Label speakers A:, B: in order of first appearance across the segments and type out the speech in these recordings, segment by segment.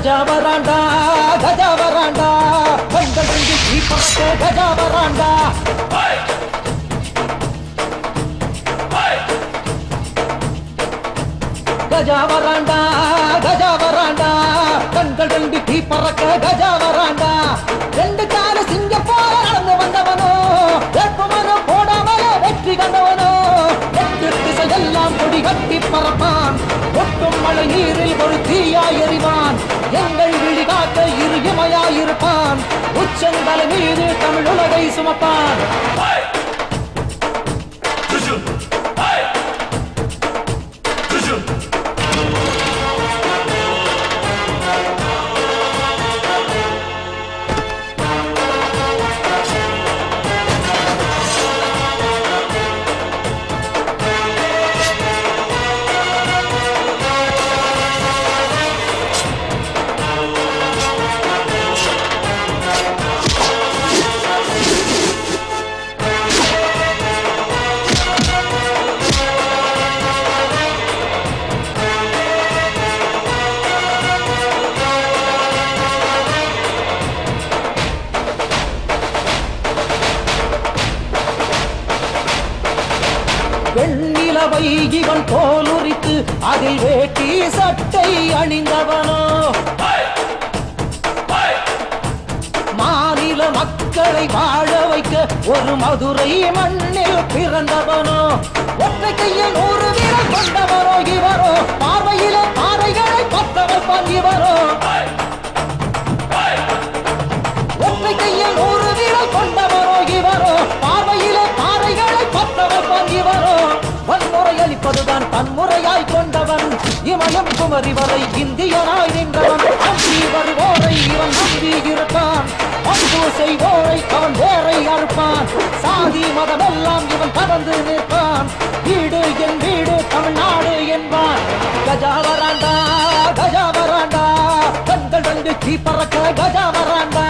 A: கஜா வராண்டா கஜா வராண்டா கண்கள் ரெண்டு தீ பறக்க கஜா வராண்டா கஜா வராண்டா கஜா வராண்டா கண்கள் ரெண்டு தீ பறக்க கஜா வராண்டா ரெண்டு கால சிங்க போல நடந்து வந்தவனோ வேட்புமனோ போடாமலே வெற்றி கண்டவனோ எட்டு திசையெல்லாம் கொடி கட்டி பறப்பான் ஒட்டும் மழை நீரில் ஒரு தீயாய் எறிவான் எங்கள் விழி காக்க இரு இமையாயிருப்பான் உச்சந்தலை மீது தமிழ் உலகை சுமப்பான் வெண்ணிலவை இவன் தோலுரித்து அதில் வேட்டி சட்டை அணிந்தவனோ மாநில மக்களை வாழ வைக்க ஒரு மதுரை மண்ணில் பிறந்தவனோ ஒற்றை கையில் 100 வீரர் கொண்டவரோ இவரோ பார்வையில பாறைகளை பத்த வைப்பான் இவரோ ஒற்றை கையில் 100 வீரர் கொண்டவரோ இவரோ பார்வையில பாறைகளை பத்த வைப்பான் இவரோ வன்முறை அளிப்பதுதான் தன்முறையாய் கொண்டவன் இமயம் குமரி வரை இந்தியனாய் நின்றவன் நம்பி வருவோரை இவன் நம்பி இருப்பான் அன்பு செய்வோரை அவன் வேரை அறுப்பான் சாதி மதமெல்லாம் இவன் கடந்து நிற்பான் வீடு என் வீடு தமிழ்நாடு என்பான் கஜா வராண்டா கஜா வராண்டா கண்கள் ரெண்டு தீ பறக்க கஜா வராண்டா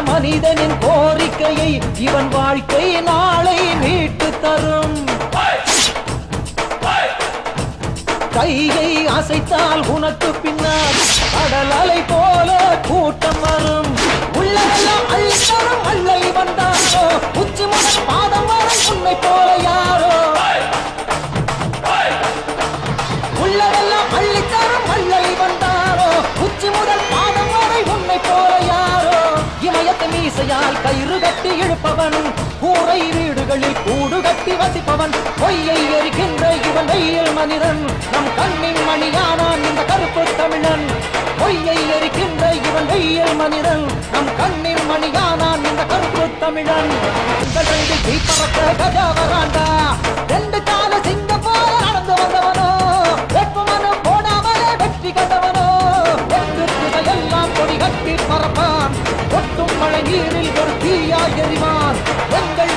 A: மனிதனின் கோரிக்கையை இவன் வாழ்க்கை நாளை மீட்டு தரும் கையை அசைத்தால் உனக்கு பின்னால் கடல் அலை போல கூட்டம் வரும் உள்ளதெல்லாம் அள்ளித்தரும் அள்ளை வந்தாரோ உச்சி முதல் பாதம் வரை உன்னை போல யாரோ உள்ளதெல்லாம் அள்ளித்தரும் அள்ளை வந்தாரோ உச்சி முதல் பாதம் வரை உன்னை போல யாரோ இமயத்து மீசையால் கயிறு கட்டி இழுப்பவன் கூரை வீடுகளில் கூடு கட்டி வசிப்பவன் பொய்யை எரிக்கின்ற இவன் வெயில் மனிதன் நம் கண்ணின் மணியானான் இந்த கருப்பு தமிழன் பொய்யை எரிக்கின்ற இவன் வெயில் மனிதன் நம் கண்ணின் மணியானான் இந்த கருப்பு தமிழன் ரெண்டு தீ பறக்க கஜா வராண்டா ரெண்டு கால சிங்க போல நடந்து வந்தவனோ வேட்புமனோ போடாமலே வெற்றி கண்டவனோ எட்டு திசையெல்லாம் கொடி கட்டி பறப்பான் ஒட்டும் மழை நீரில் ஒரு தீயாய் எறிவான் எங்கள்